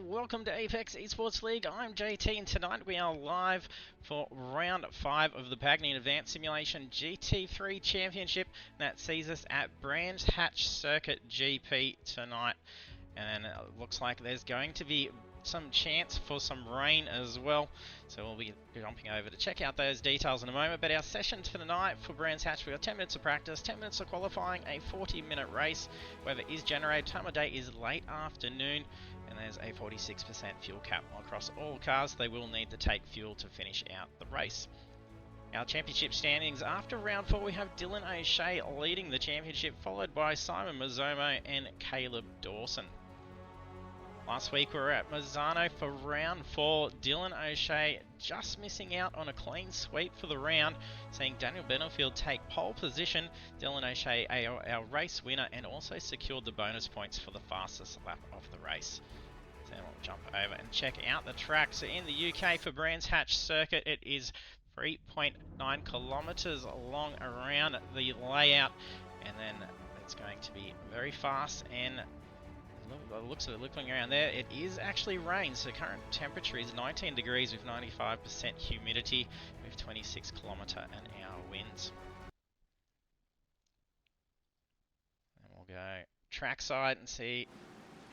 welcome to Apex Esports League. I'm JT and tonight we are live for round 5 of the Pagnian Advanced Simulation GT3 Championship. That sees us at Brands Hatch Circuit GP tonight. And it looks like there's going to be some chance for some rain as well. So we'll be jumping over to check out those details in a moment. But our session tonight for Brands Hatch, we've got 10 minutes of practice, 10 minutes of qualifying, a 40-minute race. Weather is generated, time of day is late afternoon, and there's a 46% fuel cap across all cars. They will need to take fuel to finish out the race. Our championship standings, after round 4 we have Dylan O'Shea leading the championship, followed by Simon Mazzomo and Caleb Dawson. Last week we were at Mazzano for round 4. Dylan O'Shea just missing out on a clean sweep for the round, seeing Daniel Benefield take pole position. Dylan O'Shea, our race winner, and also secured the bonus points for the fastest lap of the race. So we'll jump over and check out the track. So in the UK for Brands Hatch Circuit, it is 3.9 kilometers long around the layout, and then it's going to be very fast. And by the looks of it, looking around there, it is actually rain, so current temperature is 19 degrees with 95% humidity with 26 kilometre an hour winds. And we'll go trackside and see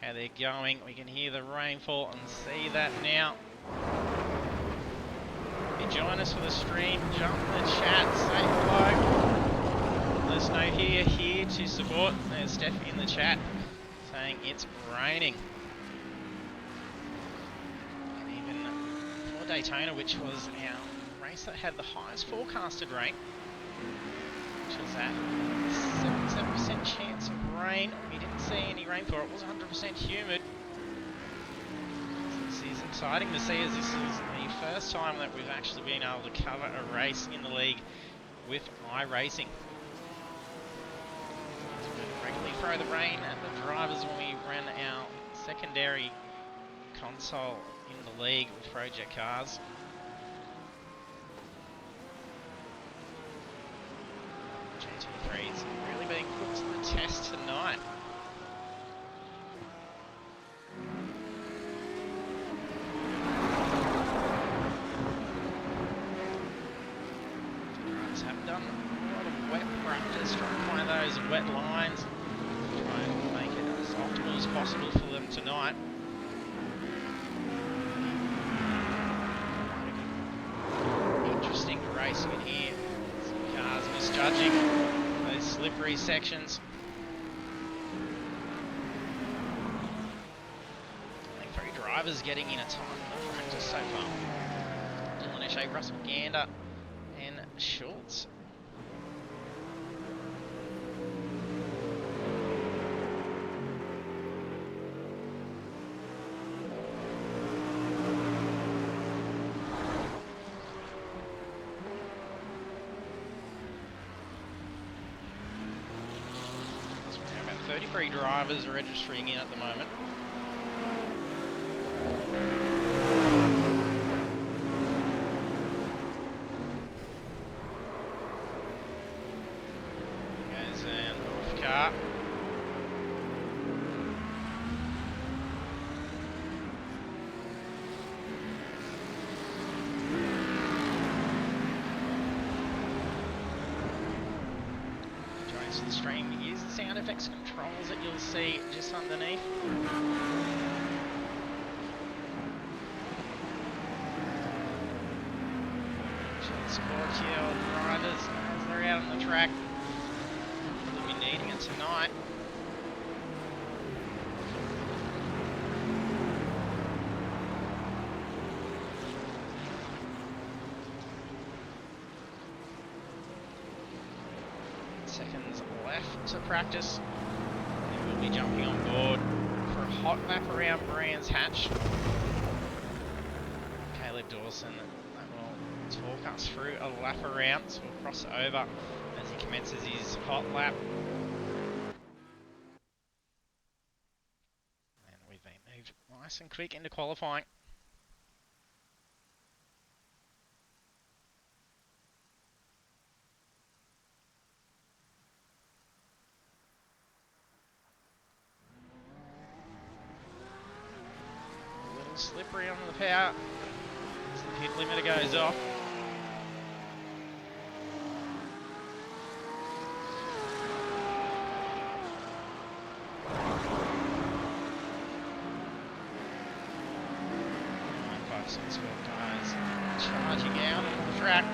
how they're going. We can hear the rainfall and see that now. If you join us for the stream, jump in the chat, say hello. Let us know here to support. There's Steph in the chat saying it's raining. And even for Daytona, which was our race that had the highest forecasted rain, which was at 77% chance of rain, we didn't see any rainfall. It was 100% humid. So this is exciting to see, as this is the first time that we've actually been able to cover a race in the league with iRacing. Regularly throw the rain at the drivers when we ran our secondary console in the league with Project Cars. GT3 is really being put to the test tonight. The drivers have done a lot of wet practice, trying to find those wet lines, try and make it as optimal as possible for them tonight. Interesting race in here. Some cars misjudging those slippery sections. I think 3 drivers getting in a time of practice so far. Dylan O'Shea, Russell Gander and Schultz. So we have about 33 drivers registering in at the moment. Car. Joins the stream. Here's the sound effects controls that you'll see just underneath. Should support your riders as they're out on the track. Needing it tonight. Seconds left to practice. And we'll be jumping on board for a hot lap around Brands Hatch. Caleb Dawson will talk us through a lap around, so we'll cross over as he commences his hot lap. And we've been moved nice and quick into qualifying. slippery on the power. As the pit limiter goes off. Guys charging out on the track.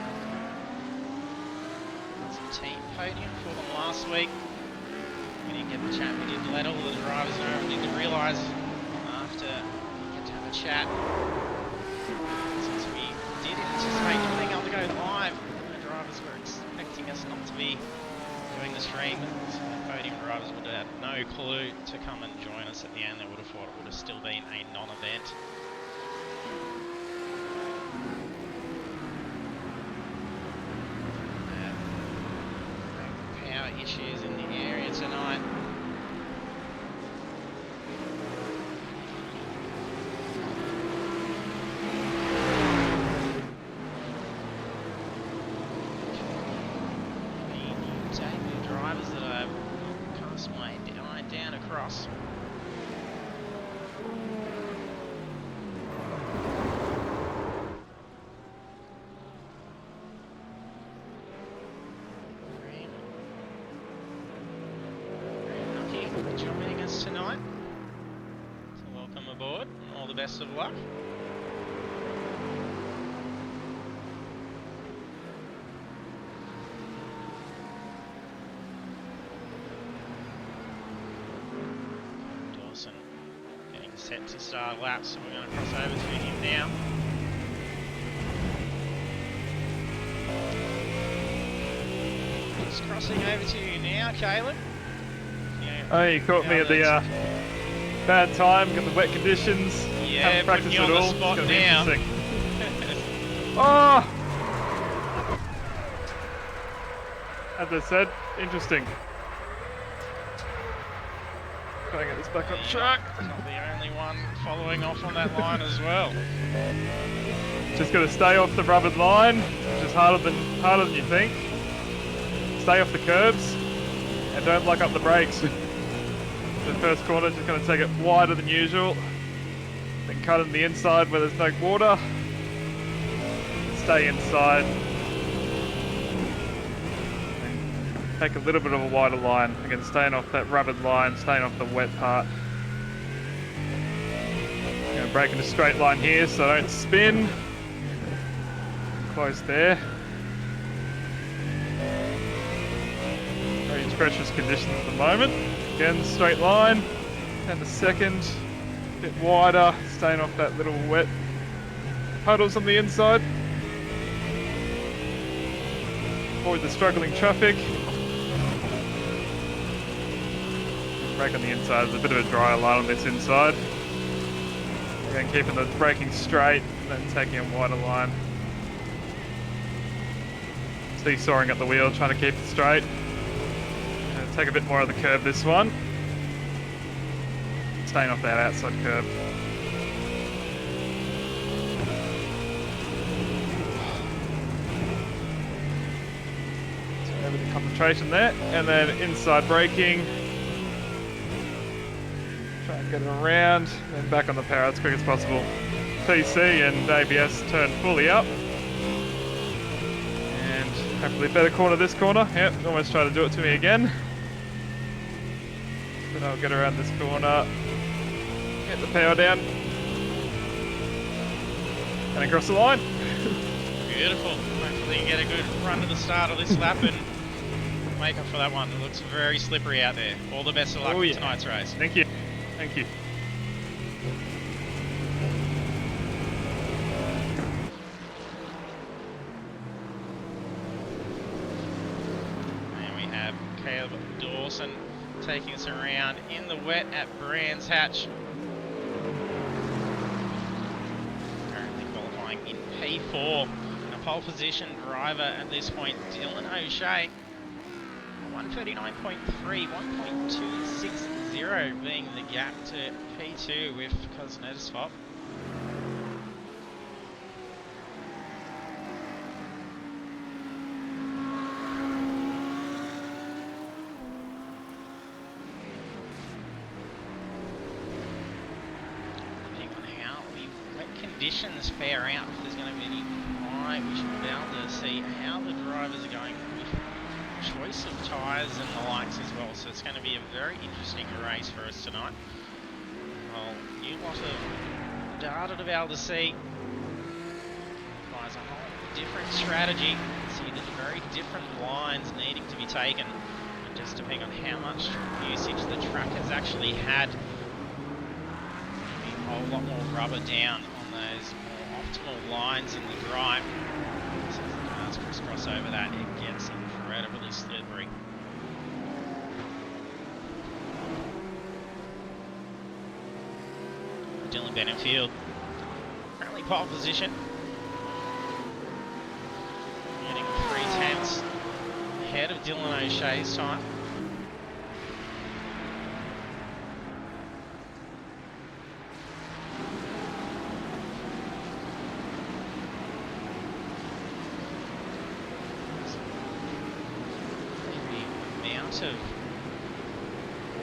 It's a team podium for them last week. We didn't get the chat, we didn't let all of the drivers know, we didn't realise after we get to have a chat. Since we did anticipate not being able to go live, the drivers were expecting us not to be doing the stream. So the podium drivers would have had no clue to come and join us at the end. They would have thought it would have still been a non-event. Issues in the area tonight. The new drivers that I've cast my eye down across. Joining us tonight. So welcome aboard and all the best of luck. Dawson getting set to start laps, so we're going to cross over to him now. Just crossing over to you now, Caleb. Oh, you caught me at the bad time, got the wet conditions. Yeah, haven't practiced you at on all. the spot it's now. be interesting. Oh! As I said, interesting. Trying to get this back on track. Not the only one following off on that line as well. Just got to stay off the rubbered line, which is harder than you think. Stay off the curbs, and don't lock up the brakes. The first corner, just going to take it wider than usual, then cut in the inside where there's no water, stay inside, and take a little bit of a wider line, again staying off that rubbered line, staying off the wet part. Going to break in a straight line here so I don't spin, close there. Very treacherous conditions at the moment. Again, straight line, and the second, a bit wider, staying off that little wet puddles on the inside. Avoid the struggling traffic. Brake on the inside, there's a bit of a drier line on this inside. Again, keeping the braking straight, and then taking a wider line. Seesawing at the wheel, trying to keep it straight. Take a bit more of the curb this one. Staying off that outside curb. So over the concentration there, and then inside braking. Try and get it around, then back on the power as quick as possible. TC and ABS turn fully up. And hopefully better corner this corner. Yep, almost tried to do it to me again. Then I'll get around this corner, get the power down, and across the line. Beautiful. Hopefully you get a good run to the start of this lap and make up for that one. It looks very slippery out there. All the best of luck with tonight's race. Thank you. Thank you. And we have Caleb Dawson taking us around in the wet at Brands Hatch. Currently qualifying in P4. A pole position driver at this point, Dylan O'Shea. 139.3, 1.260 being the gap to P2 with Cosnetisfop. conditions fare out, if there's going to be any high, we should be able to see how the drivers are going with choice of tyres and the likes as well. So it's going to be a very interesting race for us tonight. Well, new lot of data to be able to see. Guys, a whole different strategy. See, there's very different lines needing to be taken, and just depending on how much usage the track has actually had, a whole lot more rubber down on those more optimal lines in the drive. So as the cars crisscross over that, it gets incredibly slippery. Dylan Benenfield, currently pole position. Getting 3/10 ahead of Dylan O'Shea's time. The amount of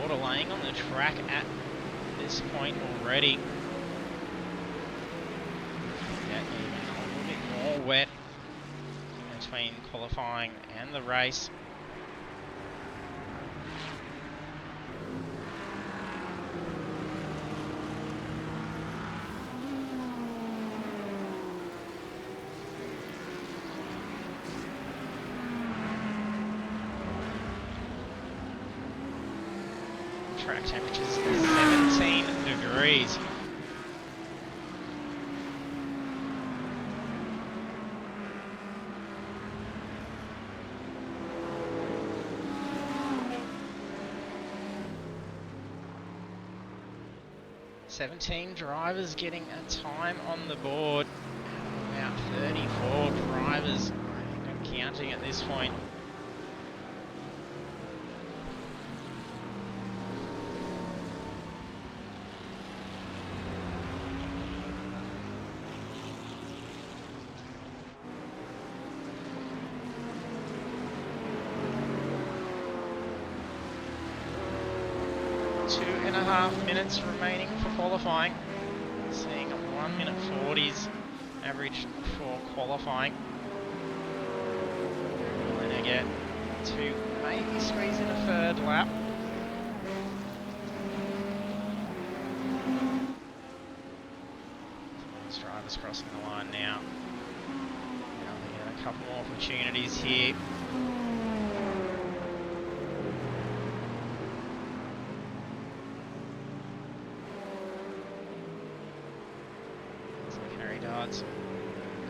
water laying on the track at this point already. Yeah, even a little bit more wet between qualifying and the race. Track temperatures 17 degrees. Seventeen drivers getting a time on the board. About 34 drivers, I think I'm counting at this point. Minutes remaining for qualifying. Seeing 1 minute 40s average for qualifying. We're going to get to maybe squeeze in a third lap. These drivers crossing the line now. Now we get a couple more opportunities here.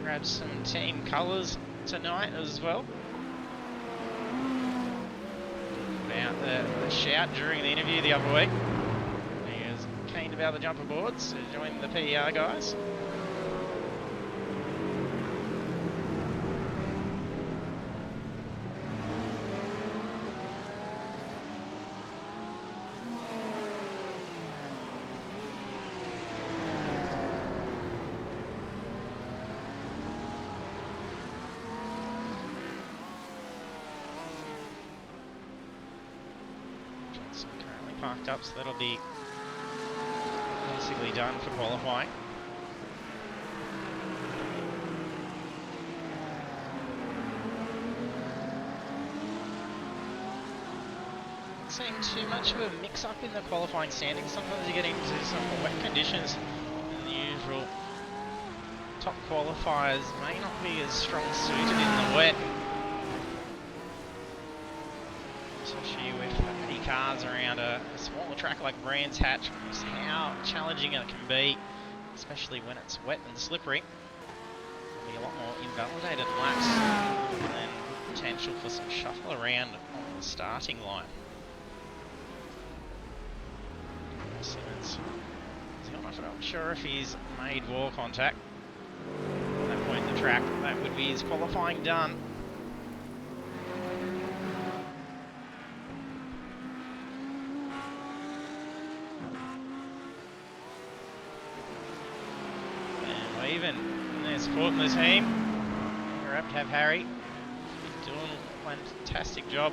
Grab some team colours tonight as well. Put out the shout during the interview the other week. He was keen about the jumper boards, so joined the PR guys. Parked up, so that'll be basically done for qualifying. Doesn't seem too much of a mix-up in the qualifying standings. Sometimes you get into some more wet conditions than the usual. Top qualifiers may not be as strong suited in the wet. Especially with cars around a smaller track like Brands Hatch, just how challenging it can be, especially when it's wet and slippery. There'll be a lot more invalidated laps and potential for some shuffle around on the starting line. Simmons, I'm not sure if he's made wall contact at that point in the track. That would be his qualifying done. Even in their support in the team. We're happy to have Harry. He's doing a fantastic job.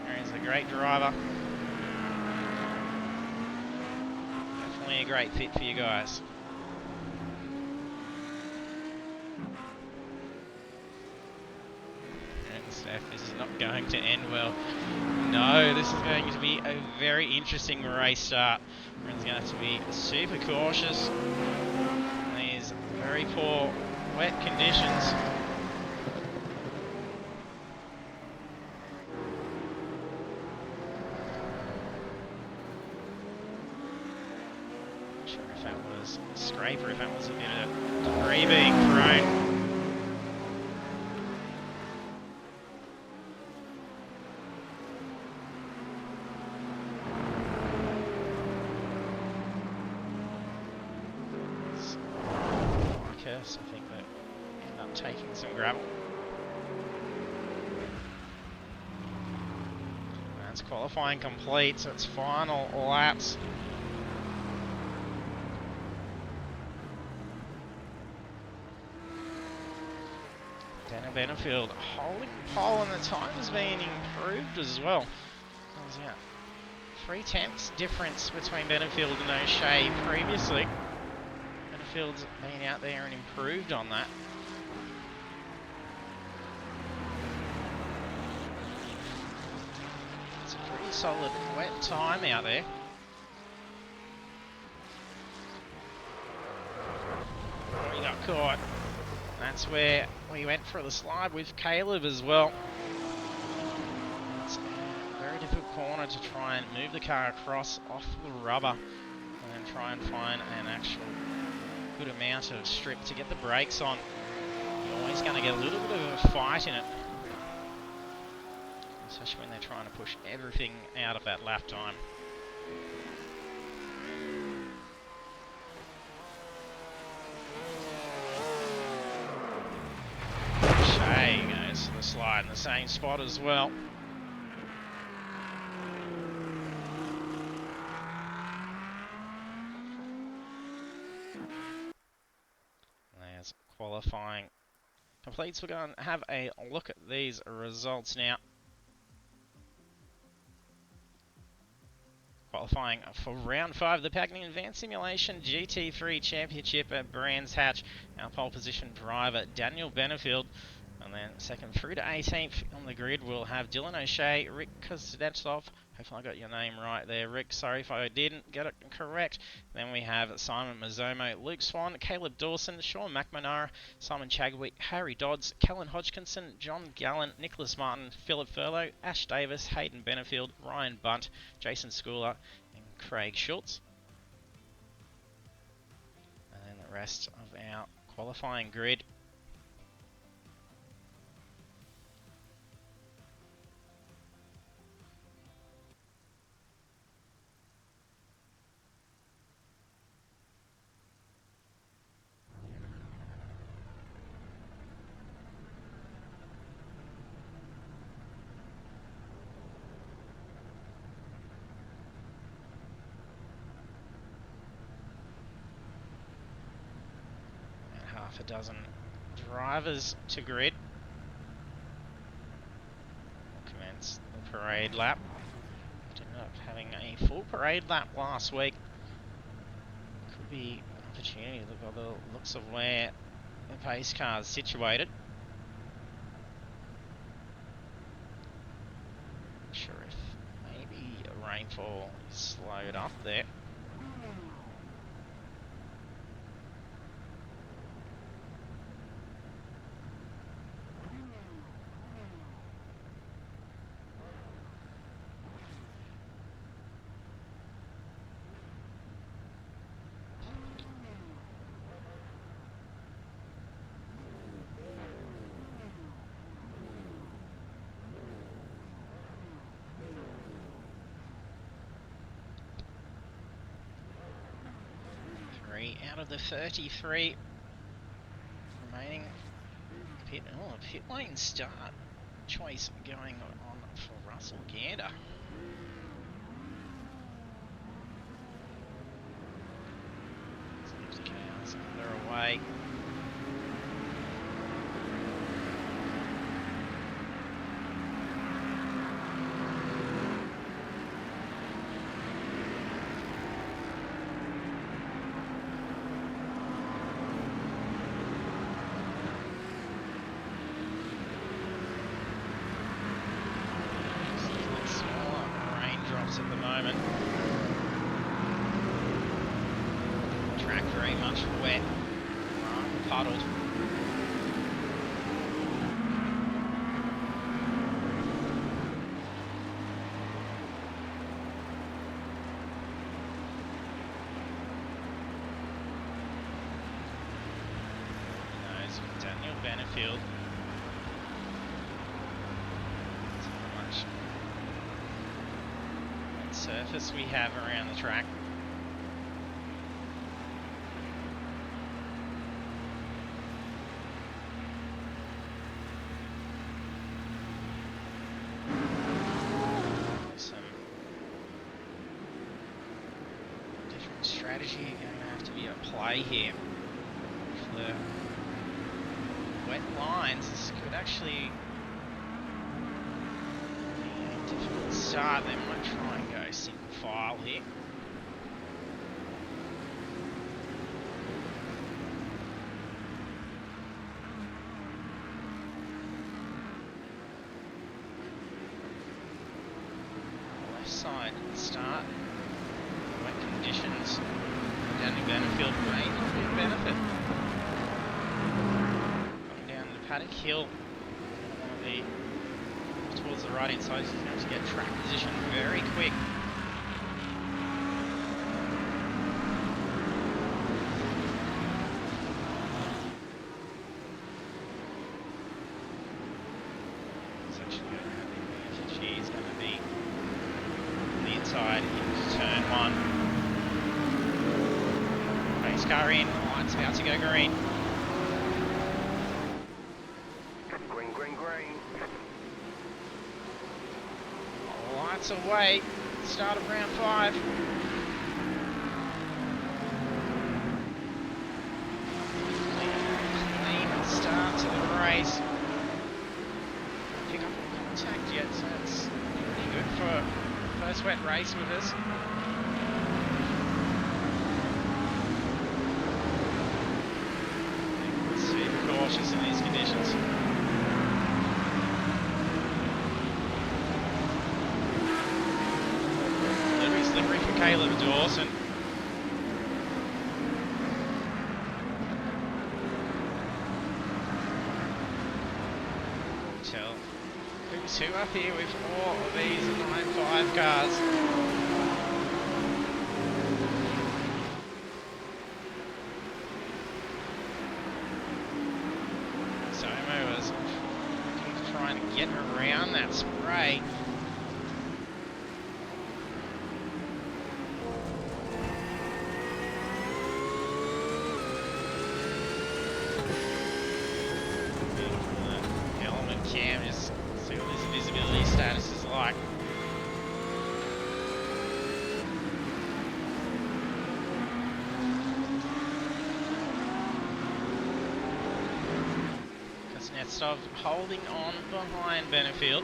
Harry's a great driver. Definitely a great fit for you guys. Steph, this is not going to end well. No, this is going to be a very interesting race start. Everyone's going to have to be super cautious. These very poor wet conditions. Not sure if that was a scrape or if that was a bit of debris being thrown. I think that end up taking some gravel. That's qualifying complete, so it's final laps. Daniel Benefield holding pole, and the time has been improved as well. Yeah, 3/10 difference between Benefield and O'Shea previously. Benefield's been out there and improved on that. It's a pretty solid wet time out there. We got caught. That's where we went for the slide with Caleb as well. It's a very difficult corner to try and move the car across off the rubber and then try and find an actual good amount of strip to get the brakes on. You're always going to get a little bit of a fight in it, especially when they're trying to push everything out of that lap time. Shea goes to the slide in the same spot as well. Qualifying completes. We're going to have a look at these results now. Qualifying for round 5 of the Pagnian Advanced Simulation GT3 Championship at Brands Hatch. Our pole position driver Daniel Benefield. And then second through to 18th on the grid, we'll have Dylan O'Shea, Rick Kuznetsov. Hopefully I got your name right there, Rick. Sorry if I didn't get it correct. Then we have Simon Mazzomo, Luke Swan, Caleb Dawson, Sean McManara, Simon Chadwick, Harry Dodds, Kellen Hodgkinson, John Gallen, Nicholas Martin, Philip Furlow, Ash Davis, Hayden Benefield, Ryan Bunt, Jason Schooler, and Craig Schultz. And then the rest of our qualifying grid. Half a dozen drivers to grid. We'll commence the parade lap. Ended up having a full parade lap last week. Could be an opportunity to look at the looks of where the pace car is situated. Not sure if maybe a rainfall is slowed up there. Out of the 33 remaining pit, a pit lane start choice going on for Russell Gander. Seems chaos underway. huddled. Daniel Benefield. So much surface we have around the track. Some different strategy going to have to be at play here. If the wet lines, this could actually be a difficult start. They might try and go single file here. Left side start, wet conditions, down in Benefield may not be a benefit. Paddock Hill towards the right hand side, he's going to get track position very quick. He's actually going to have the advantage. He's going to be on the inside into turn one. Race car in, lights about to go green. Lights away, start of round 5. Clean start to the race. Pick up contact yet, so it's pretty good for first wet race with us. Super cautious in these conditions. Delivery from Caleb Dawson. Tell who's who up here with all of these 9.5 cars. Somo is trying to get around that spray. Cam, just see what this visibility status is like. Kuznetsov holding on behind Benefield.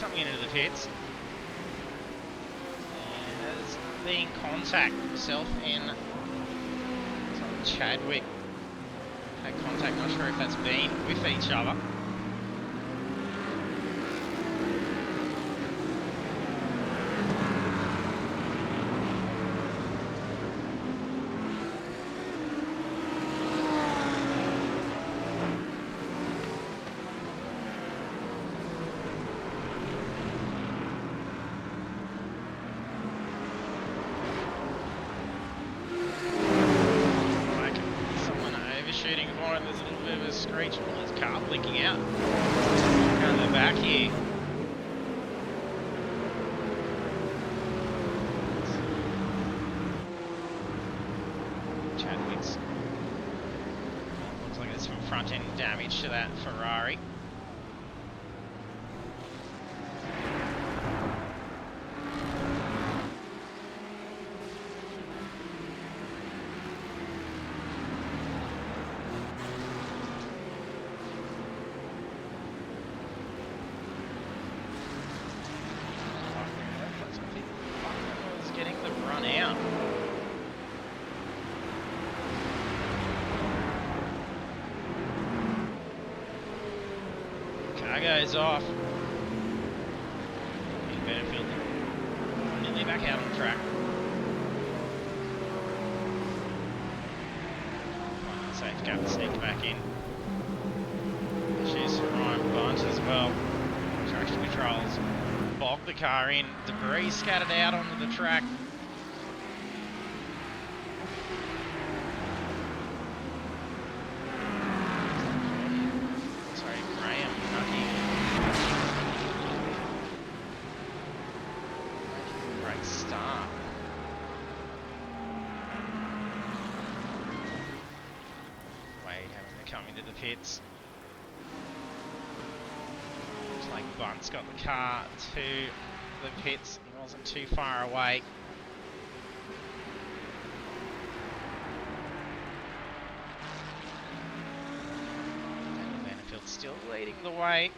Coming into the pits and has been contact himself and Chadwick had contact, not sure if that's been with each other. There's a little bit of a screech. Oh, his car blinking out. Around the back here. Chadwick's. Looks like there's some front end damage to that Ferrari. Car goes off. Benefield nearly back out on the track. Safe gap sneaked back in. She's Ryan Bunch as well. Traction controls bog the car in. Debris scattered out onto the track. Sorry, Graham Nucky. Great start. Wade having to come into the pits. Looks like Bunt's got the car to the pits. He wasn't too far away. Daniel Vanderfield still leading the way.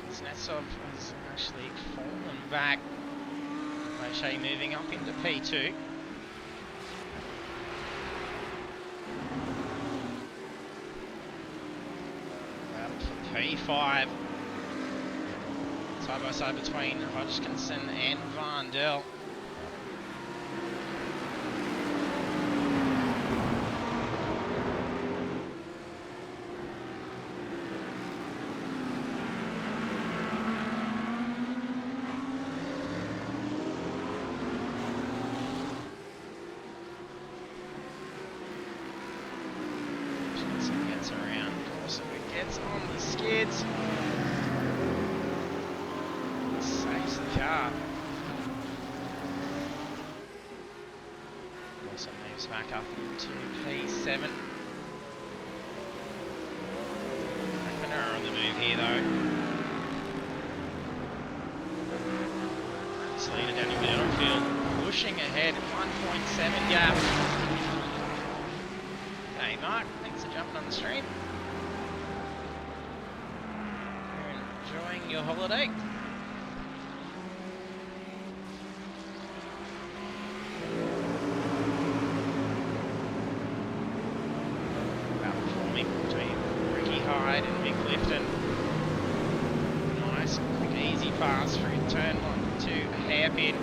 Kuznetsov has actually fallen back. O'Shea moving up into P2. Battle for P5. Side by side between Hodgkinson and Vandel. Gets around, Dawson gets on the skids. Saves the car. Dawson moves back up to P7. McNamara on the move here though. Selena Daniel Middlefield pushing ahead, 1.7 gap. Hey Mark, thanks for jumping on the stream. You're enjoying your holiday. Battle forming between Ricky Hyde and Mick Lifton. Nice, quick, easy pass through turn 1 to hairpin.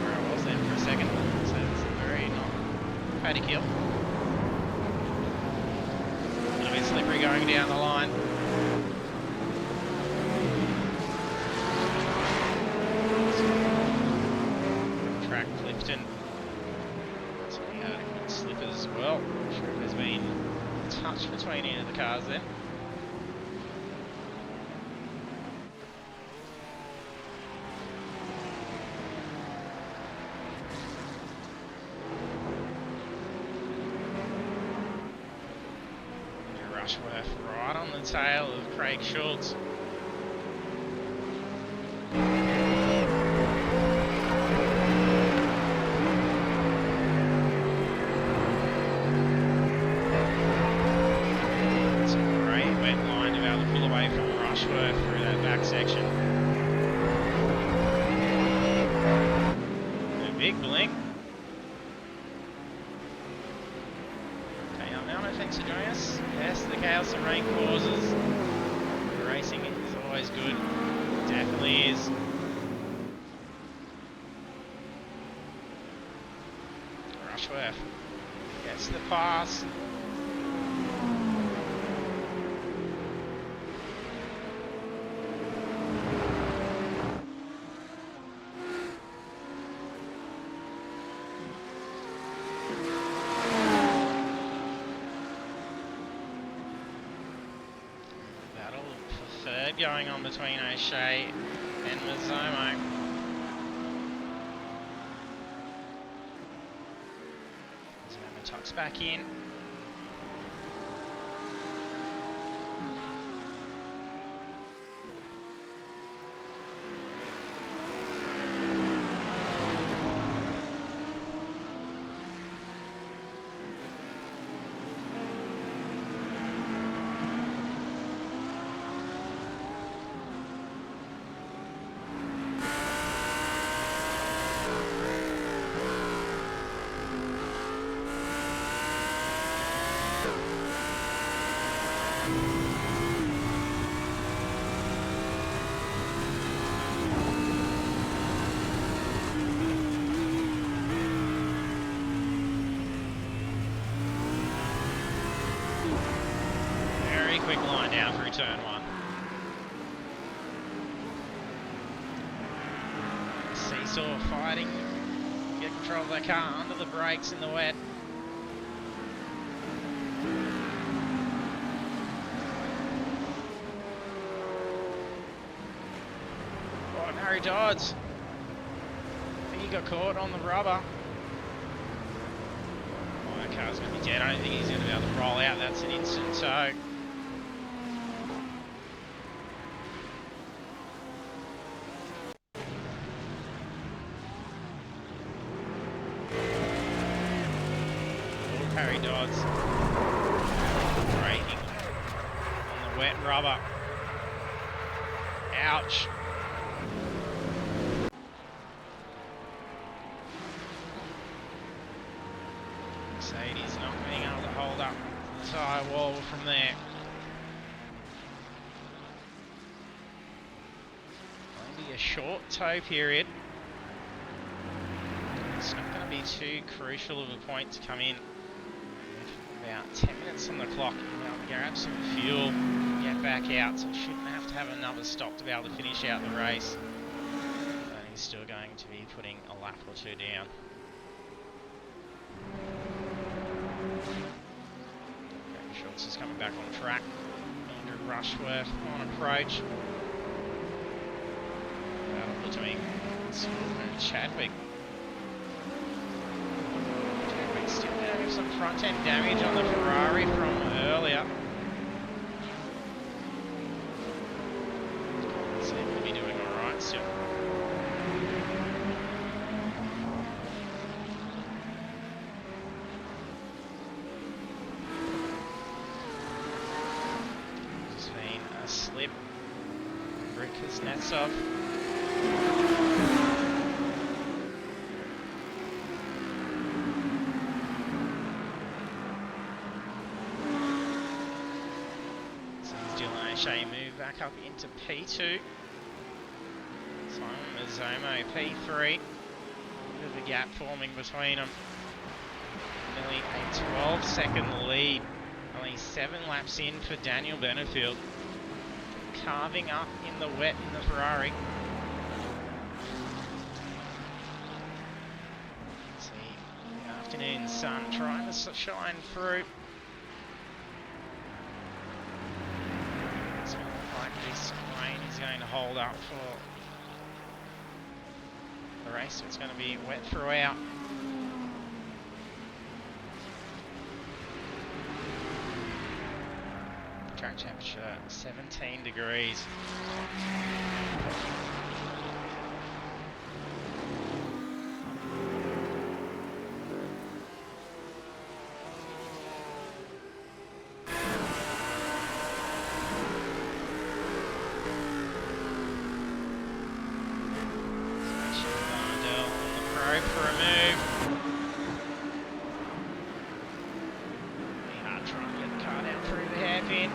Where I was then for a second, so it's a very paddy kill. A little bit slippery going down the line. Track Clifton. So he had a good slip as well. I'm sure there's been a touch between any of the cars then. Rushworth right on the tail of Craig Schultz. It's a great wet line to be able to pull away from Rushworth through that back section. A big blink. Thanks for joining us. Yes, the chaos and rain causes. Racing is always good. Definitely is. Rushworth gets the pass. Going on between O'Shea and Mazzomo. Mazzomo tucks back in. now through turn 1. Seesaw fighting, get control of the car under the brakes in the wet. Oh, Harry Dodds. I think he got caught on the rubber. Oh, that car's going to be dead. I don't think he's going to be able to roll out. That's an instant tow. Harry Dodds braking on the wet rubber. Ouch. Mercedes not being able to hold up the tyre wall from there. Maybe a short tow period. It's not going to be too crucial of a point to come in. About 10 minutes on the clock, you'll grab some fuel, get back out, so shouldn't have to have another stop to be able to finish out the race. But he's still going to be putting a lap or two down. Okay, Schultz is coming back on track. Andrew Rushworth on approach. Battle between Smith and Chadwick. Still having some front end damage on the Ferrari from earlier. Seem to be doing alright still. Just been a slip. Rick Kuznetsov. Move back up into P2. Simon Mazzomo P3. Bit of a gap forming between them. Nearly a 12-second lead. Only 7 laps in for Daniel Benefield. Carving up in the wet in the Ferrari. Let's see, the afternoon sun trying to shine through. This rain is going to hold up for the race, so it's going to be wet throughout. Track temperature 17 degrees. For a move. Be hard trying to get the car down through the hairpin.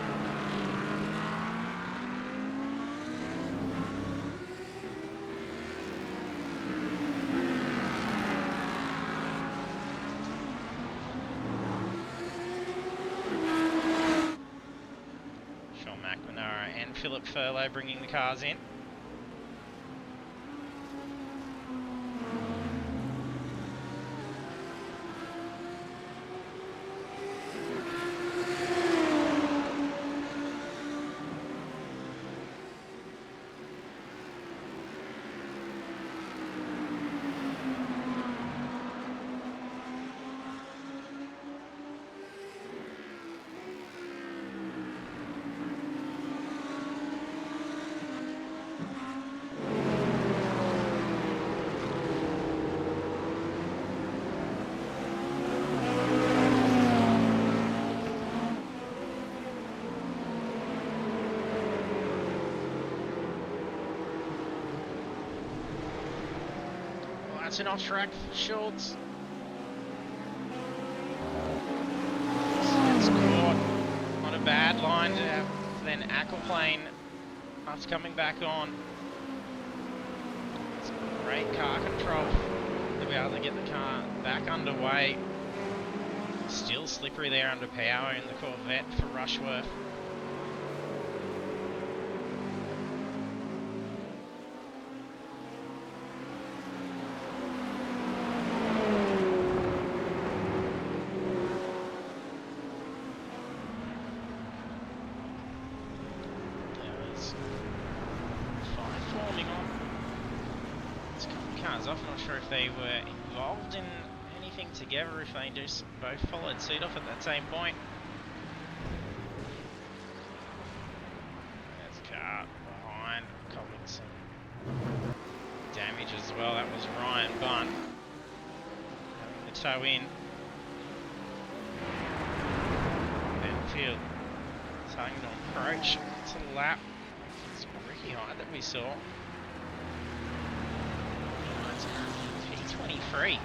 Sean McNamara and Philip Furlow bringing the cars in. That's an off track for Schultz. It's caught on a bad line to have then aquaplane after coming back on. It's great car control to be able to get the car back underway. Still slippery there under power in the Corvette for Rushworth. cars off. Not sure if they were involved in anything together, if they just both followed suit off at that same point. There's a car behind, causing some damage as well. That was Ryan Bunn having the toe in. Benfield starting to approach to the lap. It's Ricky Hyde that we saw. It's P23.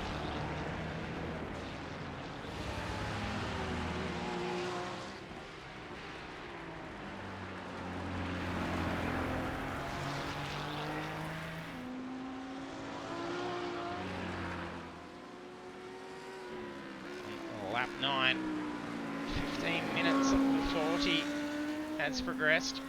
Lap 9, 15 minutes of the 40 has progressed.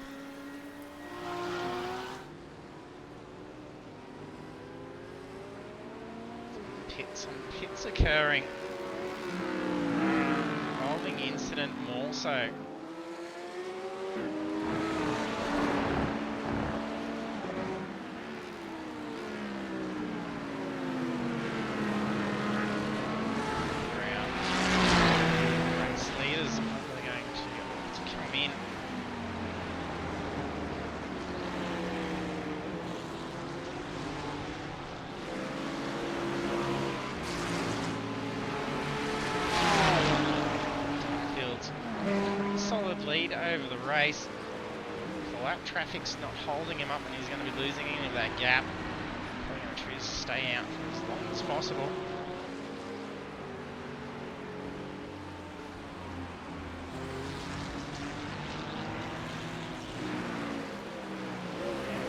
Some pits occurring. Involving incident more so. Lead over the race. The lap traffic's not holding him up and he's going to be losing any of that gap. Probably going to choose to stay out for as long as possible.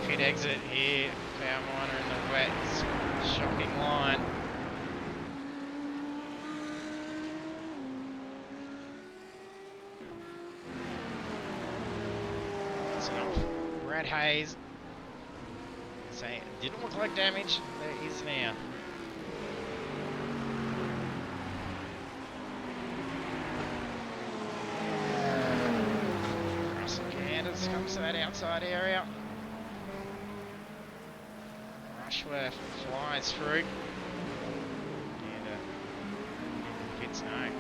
Pit exit here. Power miner in the wet. Shocking line. Brad Hayes saying it didn't look like damage. There is now. Russell Candace comes to that outside area. Rushworth flies through. And hits no.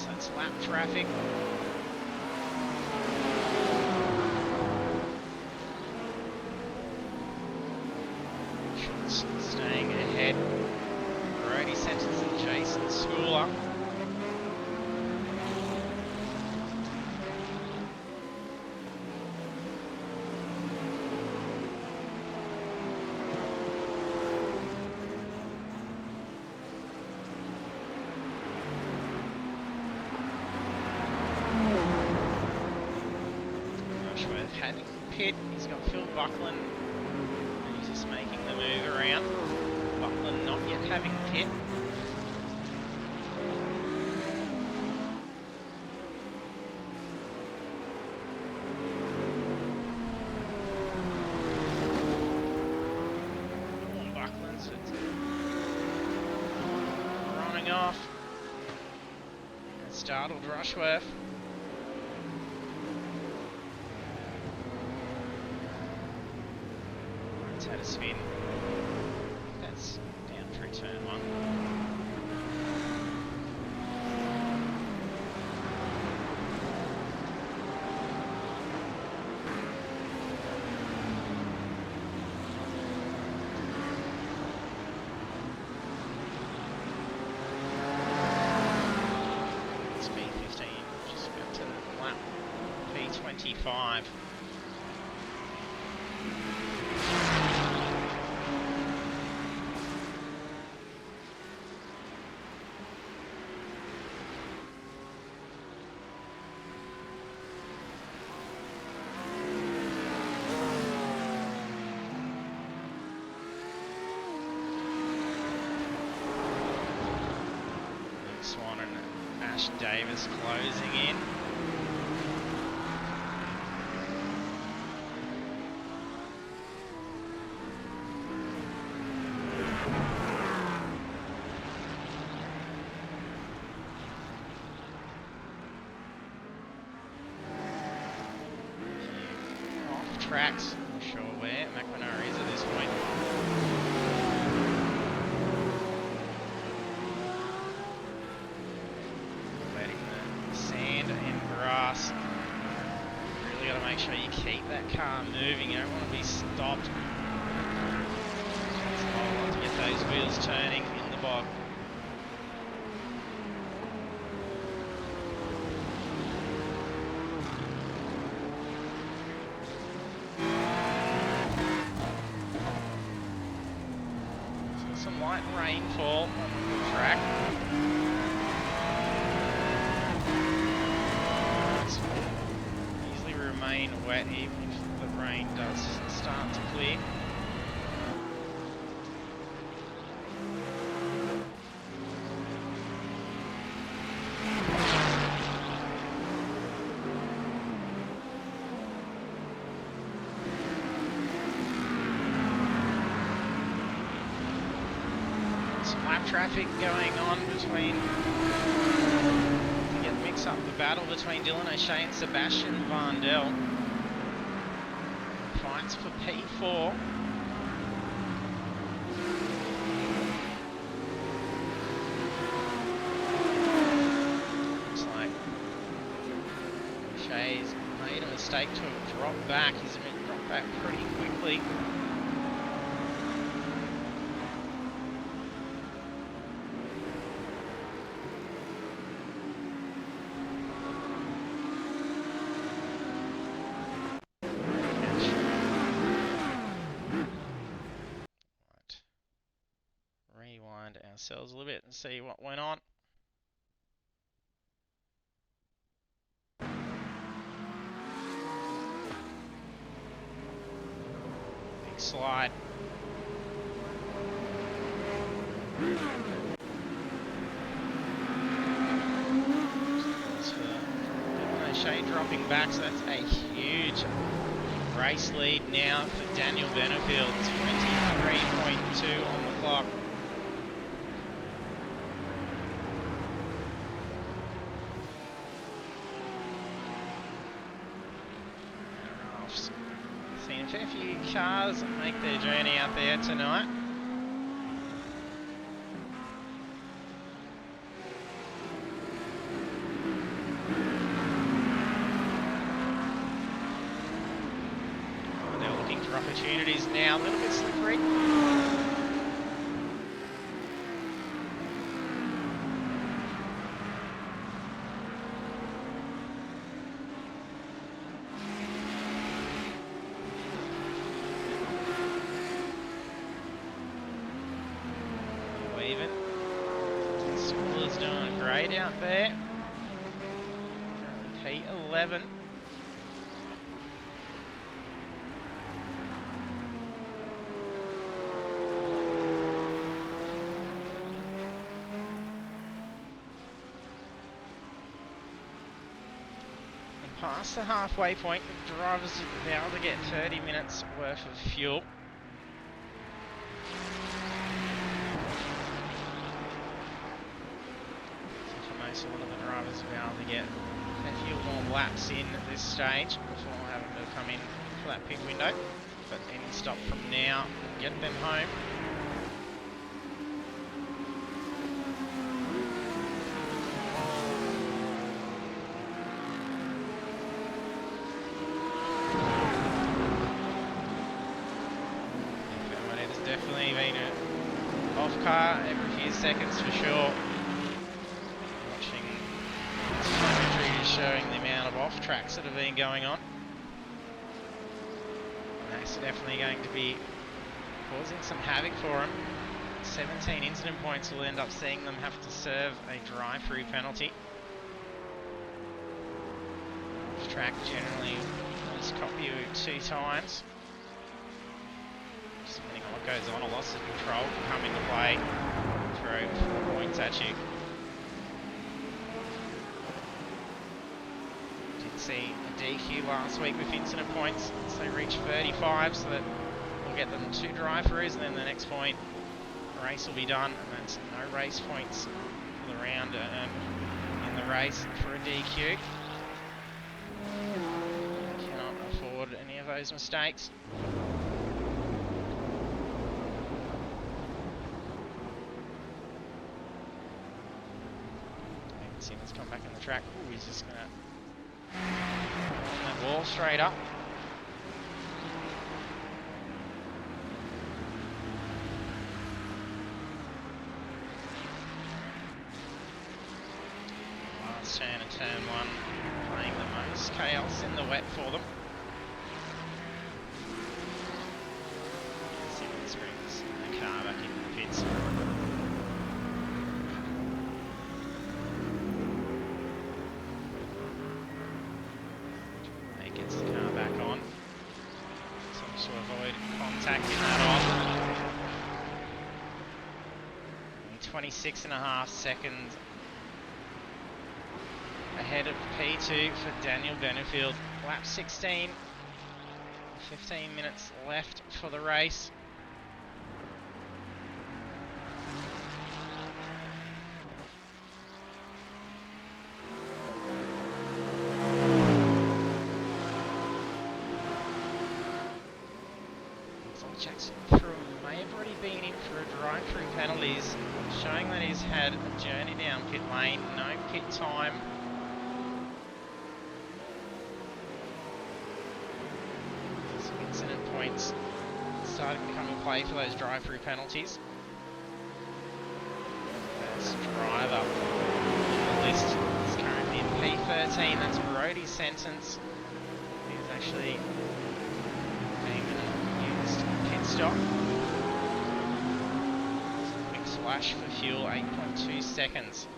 That's lap traffic. Schultz staying ahead. Brody Centers and Jason Schooler. Having pit, he's got Phil Buckland, and he's just making the move around. Buckland not yet having pit. Buckland's running off. Startled Rushworth. Had a spin. That's down through turn 1. It's P15, just about to lap P25. Davis closing in. Off tracks, not sure where McManara is at this point. Grass. Really got to make sure you keep that car moving. You don't want to be stopped. It's hard to get those wheels turning in the bog. So some light rainfall on the track. Remain wet even if the rain does start to clear. Some lap traffic going on between mix up the battle between Dylan O'Shea and Sebastian Varndell. Fights for P4. Looks like O'Shea's made a mistake to have dropped back. He's dropped back pretty quickly. Rewind ourselves a little bit and see what went on. Big slide. O'Shea dropping back, so that's a huge race lead now for Daniel Benefield. 23.2 on the clock. Seen a fair few cars make their journey out there tonight. They're looking for opportunities now, a little bit slippery. Even. Schooler's doing great out there. P11. And past the halfway point, the drivers will be able to get 30 minutes worth of fuel. So one of the drivers will be able to get a few more laps in at this stage before having to come in for that pit window. But any stop from now will get them home. There's definitely been an off car every few seconds for sure. Showing the amount of off tracks that have been going on. And that's definitely going to be causing some havoc for them. 17 incident points will end up seeing them have to serve a drive-through penalty. Off track generally just copy you 2 times. Just depending on what goes on, a loss of control can come into play, throw 4 points at you. see a DQ last week with incident points. So they reach 35, so that will get them 2 drive-throughs, and then the next point, the race will be done, and that's no race points for the round in the race for a DQ. Cannot afford any of those mistakes. Simmons come back on the track. Ooh, he's just gonna on that wall straight up. Last turn of turn 1, playing the most chaos in the wet for them. Simmons brings the car back into the pits. Gets the car back on. Seems to avoid contacting that off. 26.5 seconds ahead of P2 for Daniel Benefield. Lap 16. 15 minutes left for the race. Jackson Through may have already been in for a drive-through penalties, showing that he's had a journey down pit lane, no pit time. Some incident points starting to come in play for those drive-through penalties. First driver on the list is currently in P13, that's Brody's sentence. He's actually stop. Quick splash for fuel, 8.2 seconds.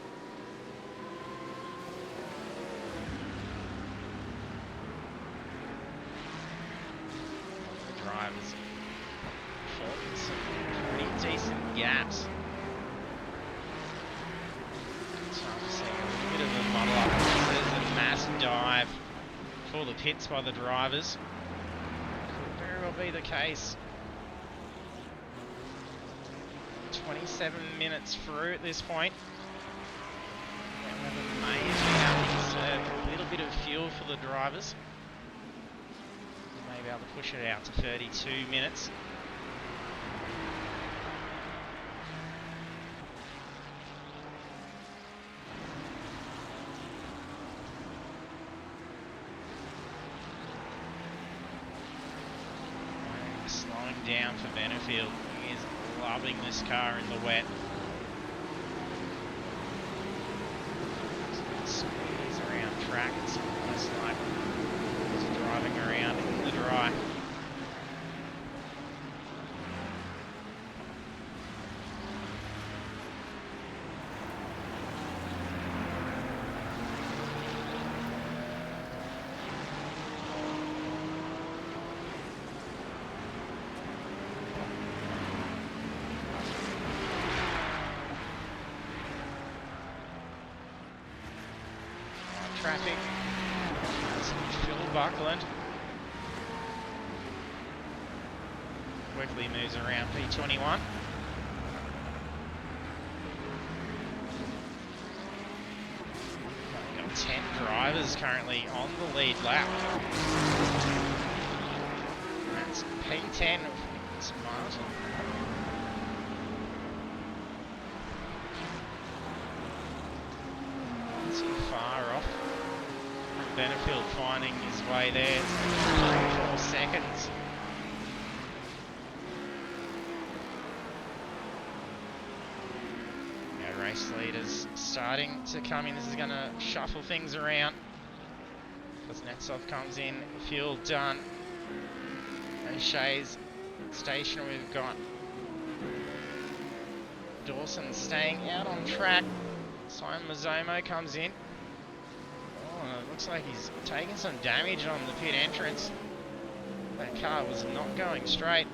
The drivers forming some pretty decent gaps. So I'm seeing a bit of a muddle up. There's a mass dive for the pits by the drivers. Could very well be the case. 27 minutes through at this point. Weather may have a little bit of fuel for the drivers. They may be able to push it out to 32 minutes. Slowing down for Benefield. He is loving this car in the wet. Squeeze around track. It's almost like he's driving around in the dry. Traffic. Phil Buckland quickly moves around P21. We've got 10 drivers currently on the lead lap. That's P10 of Martin. Not too far off. Benefield finding his way there, 4 seconds. Yeah, race leaders starting to come in. This is going to shuffle things around. Kuznetsov comes in, fuel done. O'Shea's station, we've got Dawson staying out on track. Simon Mazzomo comes in. Looks like he's taken some damage on the pit entrance. That car was not going straight.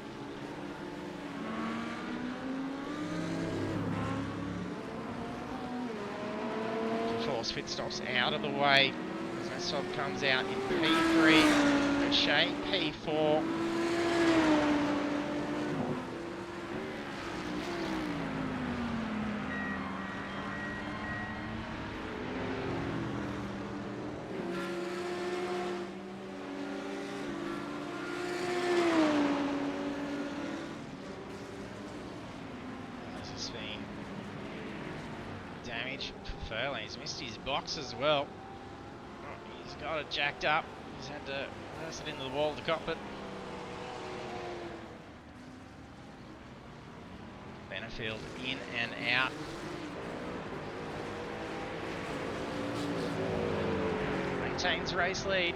Force pit stops out of the way. Sob comes out in P3, O'Shea P4. Damage for Furley. He's missed his box as well. Oh, he's got it jacked up. He's had to reverse it into the wall of the cockpit. Benefield in and out. Maintains race lead.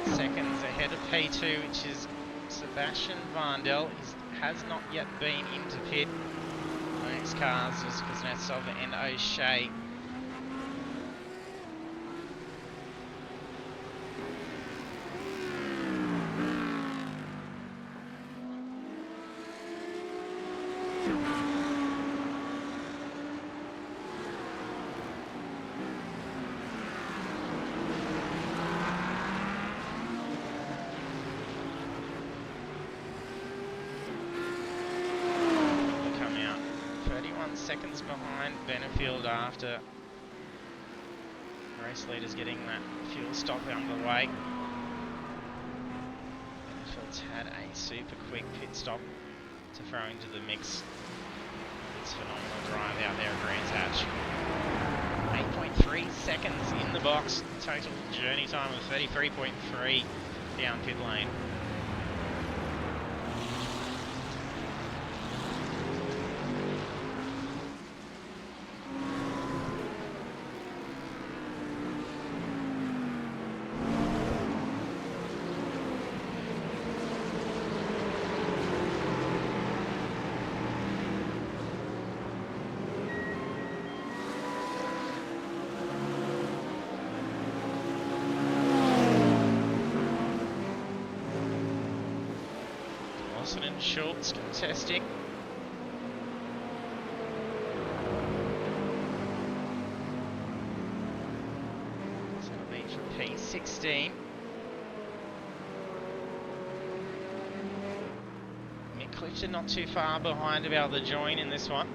Seconds ahead of P2, which is Sebastian Vandel. He has not yet been into pit. The next cars is Kuznetsov and O'Shea. Seconds behind Benefield after race leaders getting that fuel stop underway. Benefield's had a super quick pit stop to throw into the mix. It's phenomenal drive out there at Brands Hatch. 8.3 seconds in the box. Total journey time of 33.3 down pit lane. And Schultz contesting. So it'll be for P16. Mick Clifton not too far behind to be able to join in this one.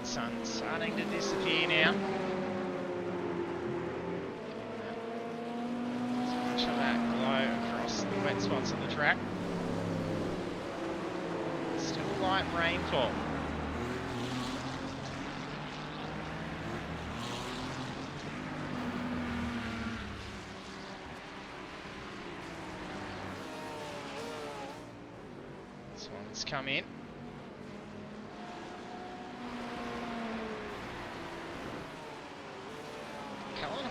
Sun starting to disappear now. Much of that glow across the wet spots of the track. Still light rainfall. This one's come in.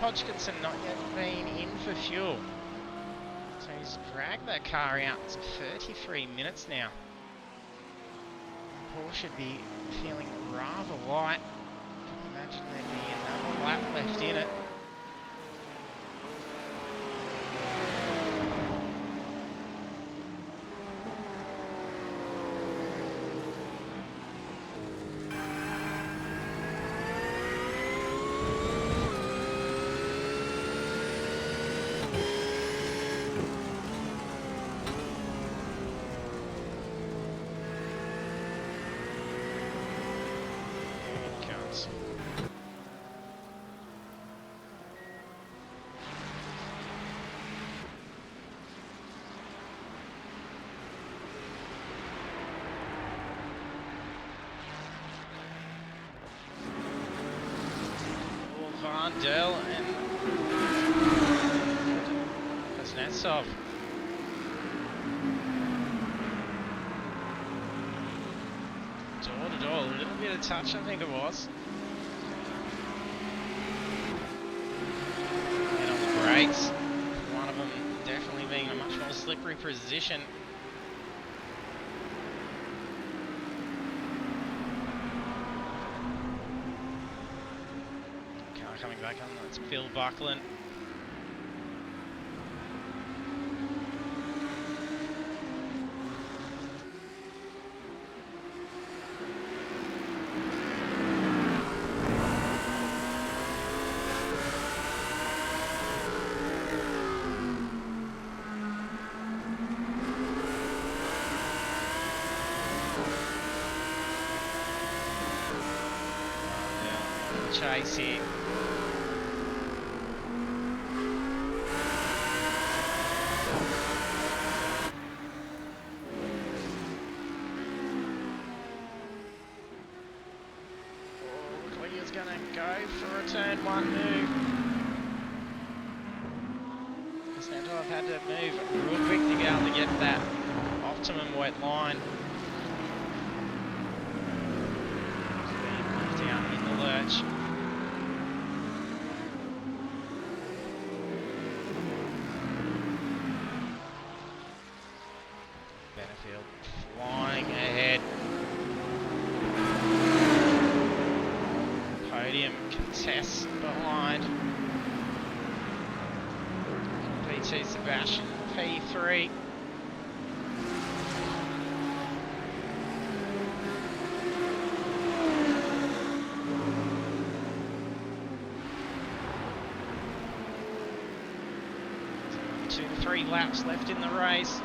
Hodgkinson not yet been in for fuel. So he's dragged that car out to 33 minutes now. Paul should be feeling rather light. Can imagine there'd be another lap left in it. Vandel and Kuznetsov. Door to door, a little bit of touch, I think it was. And on the brakes, one of them definitely being in a much more slippery position. Car coming back on, that's Phil Buckland. Chase here. Leagu's going to go for a turn one move. Kuznetsov had to move real quick to get able to get that optimum wet line. Left out in the lurch. Flying ahead. Podium contests behind. P2 Sebastian, P3. So 2 to 3 laps left in the race.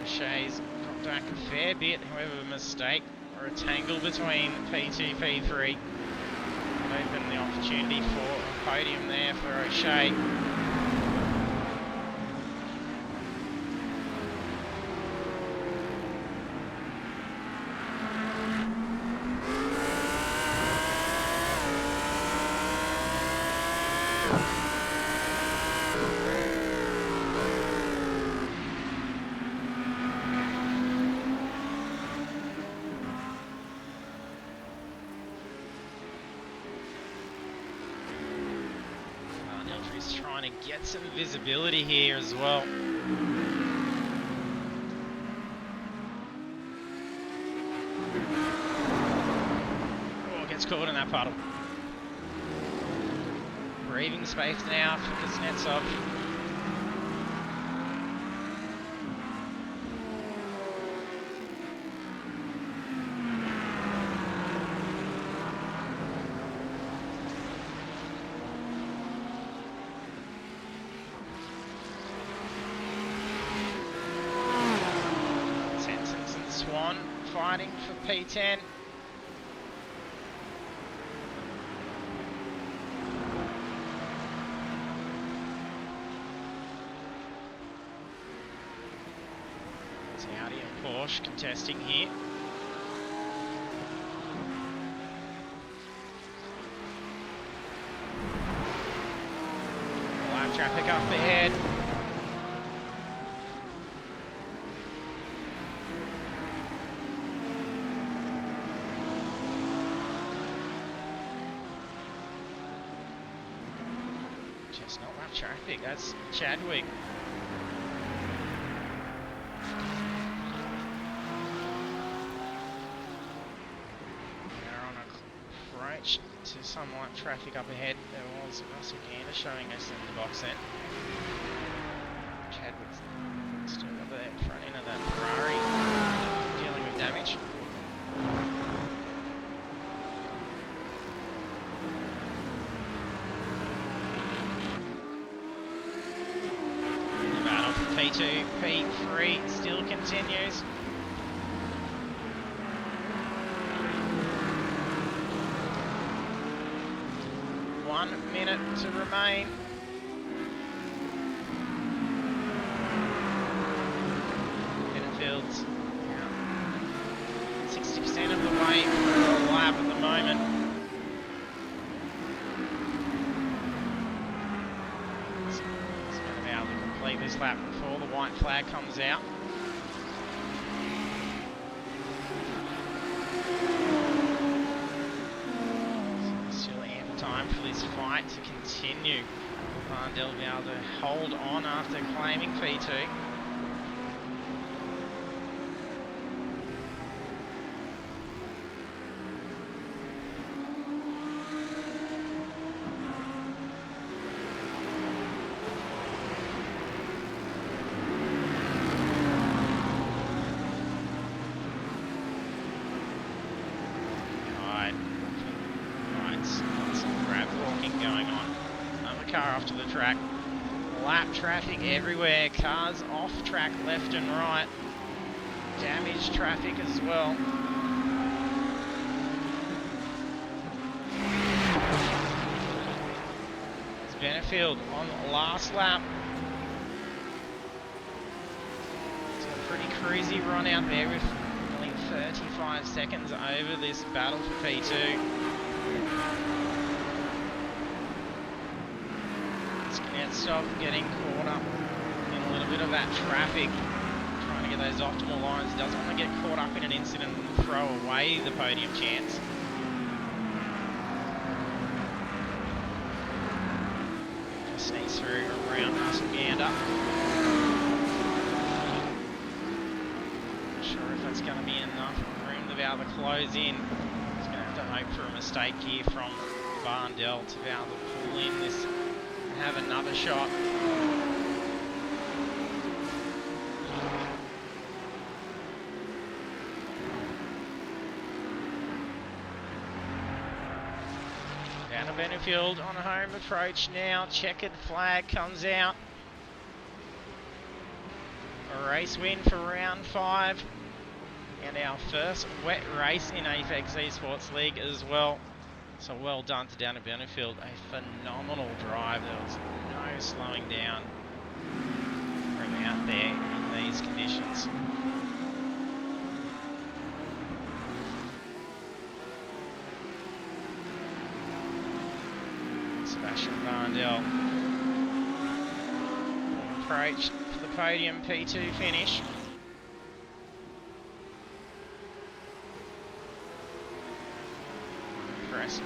Shay's dropped back a fair bit, however a mistake or a tangle between P2, P3 opened the opportunity for a podium there for O'Shea. Trying to get some visibility here as well. Oh, gets caught in that puddle. Breathing space now for Kuznetsov. Fighting for P10. It's Audi and Porsche contesting here. Live traffic up ahead. Just not lap traffic, that's Chadwick. We're on a approach to some light traffic up ahead. There was Russell Gander showing us in the box then. Chadwick's still got the front end of that Ferrari dealing with damage. P2, P3 still continues. 1 minute to remain. Fields 60% of the way through the lap at the moment. complete this lap before the white flag comes out. So still ample time for this fight to continue. Varndell will be able to hold on after claiming P2. Lap traffic everywhere, cars off track left and right, damaged traffic as well. It's Benefield on the last lap. It's a pretty cruisy run out there with only 35 seconds over this battle for P2. Stop getting caught up in a little bit of that traffic, trying to get those optimal lines. Doesn't want to get caught up in an incident and throw away the podium chance. Sneaks through around Russell Gander. Not sure if that's going to be enough room to be able to close in. He's going to have to hope for a mistake here from Varndell to be able to pull in this. Have another shot. Down to Benefield on a home approach now. Checkered flag comes out. A race win for round 5. And our first wet race in Apex eSports League as well. So well done to down at Benefield. A phenomenal drive. There was no slowing down from out there in these conditions. Sebastian Varndell approach for the podium P2 finish.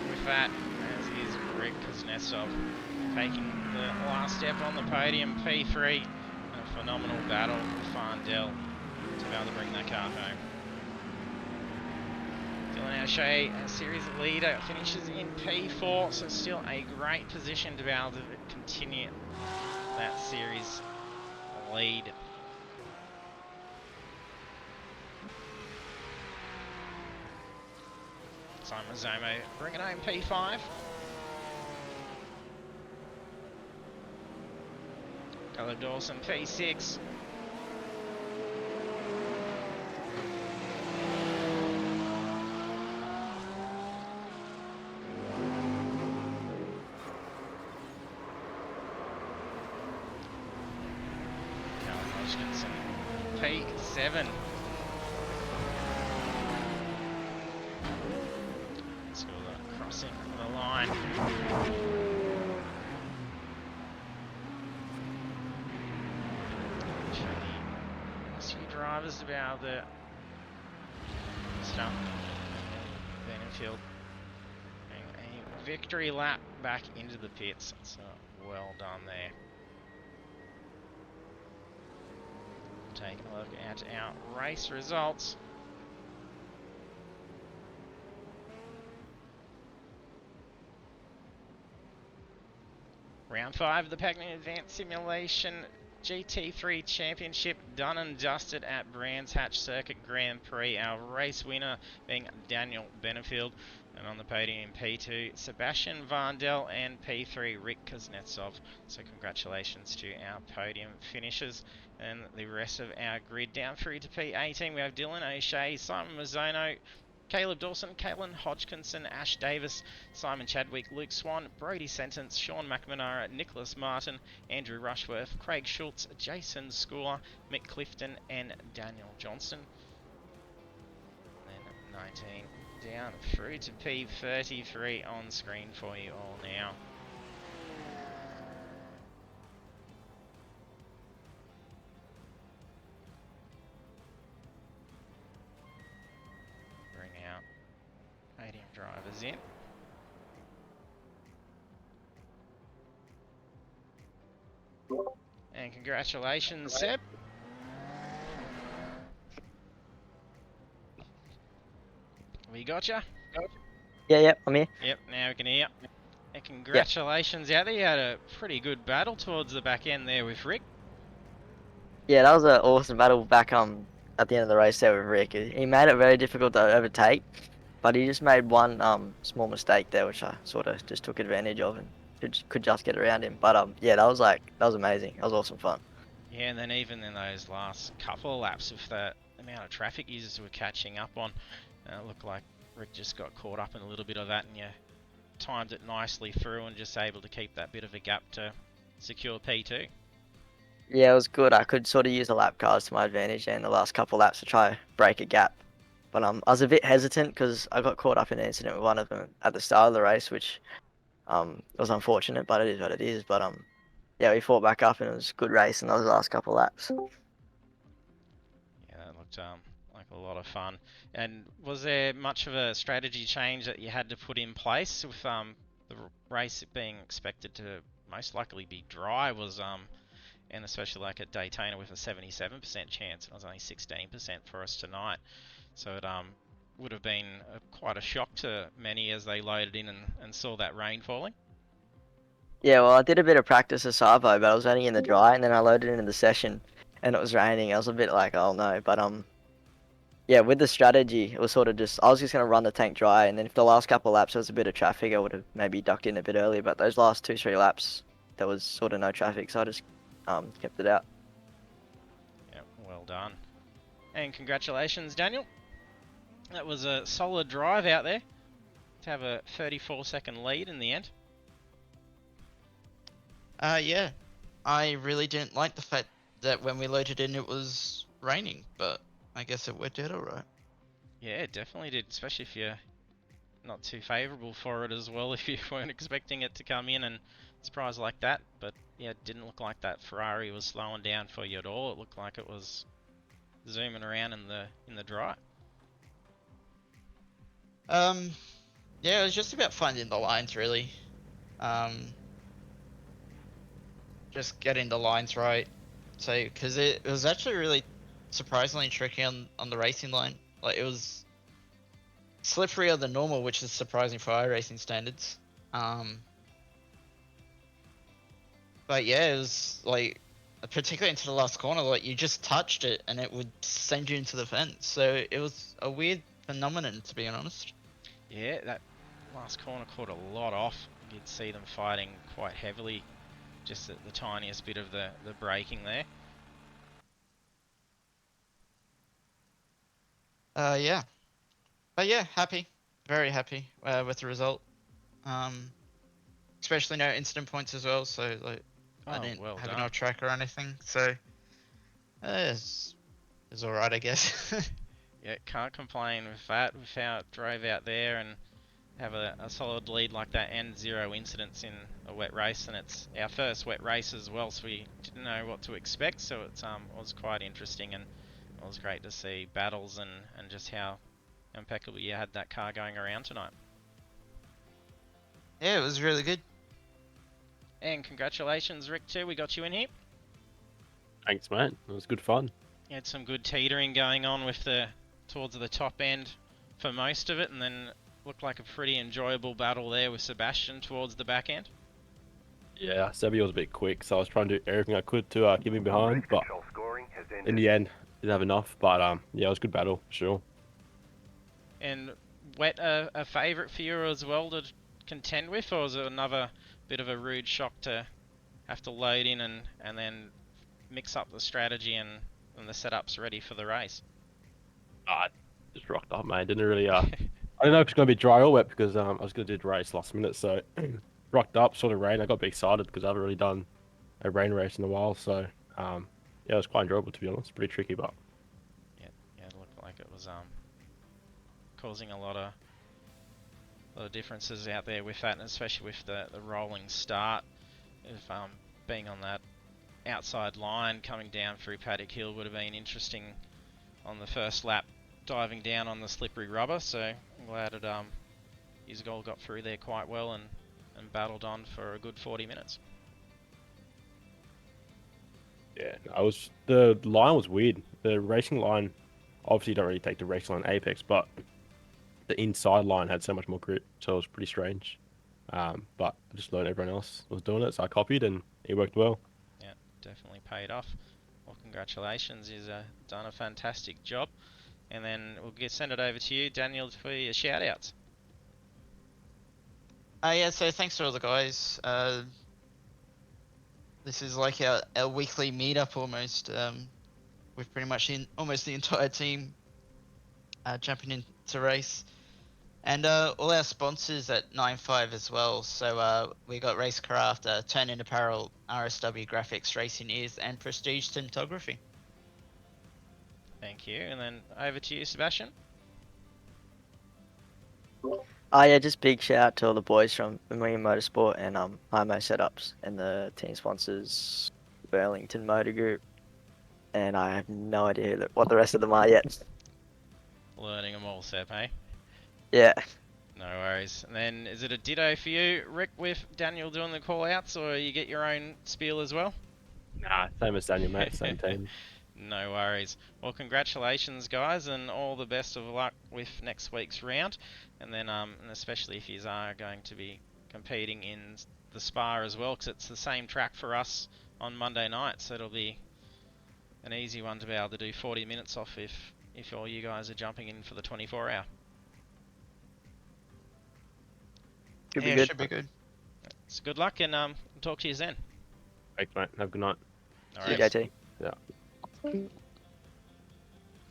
With that, as is Rick Kuznetsov taking the last step on the podium, P3. A phenomenal battle with Varndell to be able to bring that car home. Dylan O'Shea, a series leader, finishes in P4, so still a great position to be able to continue that series lead. Simon Zomo bringing home P5. Caleb Dawson P6. Callum Hodgkinson P7. Crossing the line. Few drivers to be able to stop Benefield. A victory lap back into the pits, so well done there. Taking a look at our race results. Round 5 of the Pagnian Advanced Simulation GT3 Championship done and dusted at Brands Hatch Circuit Grand Prix. Our race winner being Daniel Benefield, and on the podium P2 Sebastian Varndell and P3 Rick Kuznetsov. So congratulations to our podium finishers. And the rest of our grid down through to P18 we have Dylan O'Shea, Simon Mazzono, Caleb Dawson, Caitlin Hodgkinson, Ash Davis, Simon Chadwick, Luke Swan, Brody Sentence, Sean McNamara, Nicholas Martin, Andrew Rushworth, Craig Schultz, Jason Schooler, Mick Clifton and Daniel Johnson. Then 19 down through to P33 on screen for you all now. is in. And congratulations, Seb. We got ya? Yeah, I'm here. Yep, now we can hear. And Yep. congratulations out there. You had a pretty good battle towards the back end there with Rick. Yeah, that was an awesome battle back at the end of the race there with Rick. He made it very difficult to overtake, but he just made one small mistake there, which I sort of just took advantage of and could just get around him. But yeah, that was amazing. That was awesome fun. Yeah, and then even in those last couple of laps, with the amount of traffic users were catching up on, it looked like Rick just got caught up in a little bit of that, and you timed it nicely through and just able to keep that bit of a gap to secure P2. Yeah, it was good. I could sort of use the lap cars to my advantage in the last couple of laps to try break a gap. But I was a bit hesitant because I got caught up in an incident with one of them at the start of the race, which was unfortunate, but it is what it is. But yeah, we fought back up and it was a good race in those last couple of laps. Yeah, that looked like a lot of fun. And was there much of a strategy change that you had to put in place with the race being expected to most likely be dry? And especially like at Daytona with a 77% chance, and it was only 16% for us tonight. So it would have been quite a shock to many as they loaded in and saw that rain falling. Yeah, well, I did a bit of practice at Savo, but I was only in the dry, and then I loaded into the session, and it was raining. I was a bit like, oh no, but yeah, with the strategy, it was sort of just, I was just going to run the tank dry, and then if the last couple of laps there was a bit of traffic, I would have maybe ducked in a bit earlier, but those last 2-3 laps, there was sort of no traffic, so I just kept it out. Yep, well done. And congratulations, Daniel. That was a solid drive out there to have a 34-second lead in the end. Yeah, I really didn't like the fact that when we loaded in it was raining, but I guess it worked out alright. Yeah, it definitely did, especially if you're not too favourable for it as well, if you weren't expecting it to come in and surprise like that. But yeah, it didn't look like that Ferrari was slowing down for you at all. It looked like it was zooming around in the dry. Yeah, it was just about finding the lines really. Just getting the lines right. So, because it was actually really surprisingly tricky on the racing line. Like, it was slipperier than normal, which is surprising for iRacing standards. But yeah, it was like, particularly into the last corner, like you just touched it and it would send you into the fence. So it was a weird phenomenon, to be honest. Yeah, that last corner caught a lot off. You'd see them fighting quite heavily, just at the tiniest bit of the braking there. Yeah. But yeah, happy. Very happy with the result. Especially no incident points as well, so like I didn't have an off track or anything, so it's alright, I guess. Yeah, can't complain with that. With how it drove out there and have a solid lead like that and 0 incidents in a wet race, and it's our first wet race as well, so we didn't know what to expect, so it was quite interesting, and it was great to see battles and just how impeccable you had that car going around tonight. Yeah, it was really good. And congratulations, Rick, too. We got you in here. Thanks, mate. It was good fun. You had some good teetering going on with towards the top end for most of it, and then looked like a pretty enjoyable battle there with Sebastian towards the back end. Yeah, Sebi was a bit quick, so I was trying to do everything I could to keep him behind, but in the end, didn't have enough. But yeah, it was a good battle, for sure. And wet a favourite for you as well to contend with, or was it another bit of a rude shock to have to load in and then mix up the strategy and the setups ready for the race? Just rocked up, mate. Didn't really, I don't know if it's going to be dry or wet because I was going to do the race last minute, so rocked up, saw the rain. I got a bit excited because I haven't really done a rain race in a while, so yeah, it was quite enjoyable, to be honest. Pretty tricky, but yeah, it looked like it was causing a lot of differences out there with that, and especially with the rolling start of being on that outside line coming down through Paddock Hill would have been interesting on the first lap, diving down on the slippery rubber. So I'm glad he's all got through there quite well and battled on for a good 40 minutes. Yeah, the line was weird. The racing line, obviously you don't really take the racing line Apex, but the inside line had so much more grip, so it was pretty strange. But I just learned everyone else was doing it, so I copied and it worked well. Yeah, definitely paid off. Well, congratulations, he's done a fantastic job. And then we'll send it over to you, Daniel, for your shout-outs. Yeah, so thanks to all the guys. This is like our weekly meetup almost. With pretty much almost the entire team jumping into race. And all our sponsors at 9.5 as well. So we got Racecraft, Turn In Apparel, RSW Graphics, Racing Ears, and Prestige Cinematography. Thank you. And then over to you, Sebastian. Oh yeah, just big shout out to all the boys from Pagnian Motorsport and IMO Setups and the team sponsors, Burlington Motor Group, and I have no idea what the rest of them are yet. Learning them all, Seb, hey? Yeah. No worries. And then is it a ditto for you, Rick, with Daniel doing the call-outs, or you get your own spiel as well? Nah, same as Daniel, mate, same team. No worries. Well, congratulations, guys, and all the best of luck with next week's round. And then, and especially if you are going to be competing in the Spa as well, because it's the same track for us on Monday night, so it'll be an easy one to be able to do 40 minutes off if all you guys are jumping in for the 24-hour. Should be good. Should be good. So good luck, and talk to you then. Thanks, mate. Have a good night. All See you, right. JT.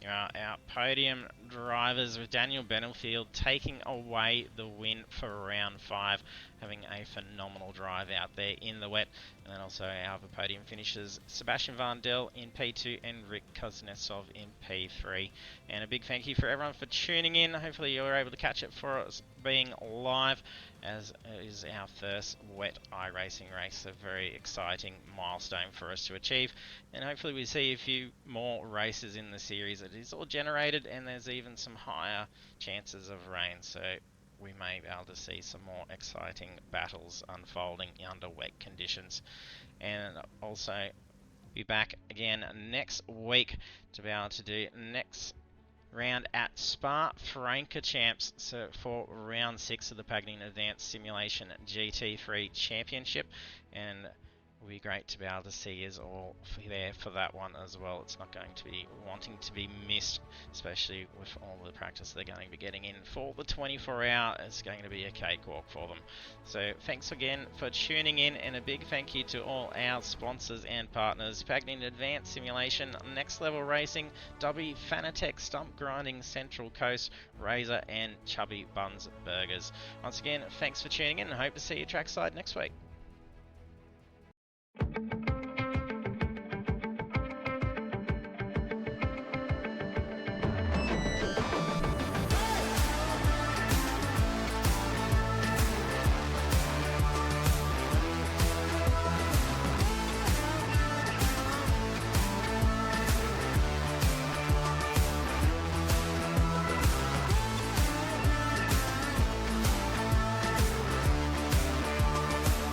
Our podium drivers with Daniel Benefield taking away the win for round 5, having a phenomenal drive out there in the wet. And then also our other podium finishers, Sebastian Vandel in P2 and Rick Kuznetsov in P3. And a big thank you for everyone for tuning in. Hopefully you were able to catch it for us being live, as it is our first wet iRacing race. A very exciting milestone for us to achieve, and hopefully we see a few more races in the series. It is all generated, and there's even some higher chances of rain, so we may be able to see some more exciting battles unfolding under wet conditions. And also be back again next week to be able to do next round at Spa-Francorchamps, so for round 6 of the Pagnian Advanced Simulation GT3 Championship, and it'll be great to be able to see us all there for that one as well. It's not going to be wanting to be missed, especially with all the practice they're going to be getting in for the 24-hour. It's going to be a cakewalk for them. So thanks again for tuning in, and a big thank you to all our sponsors and partners: Pagnian Advanced Simulation, Next Level Racing, W Fanatec, Stump Grinding, Central Coast, Razor, and Chubby Buns Burgers. Once again, thanks for tuning in, and hope to see you trackside next week.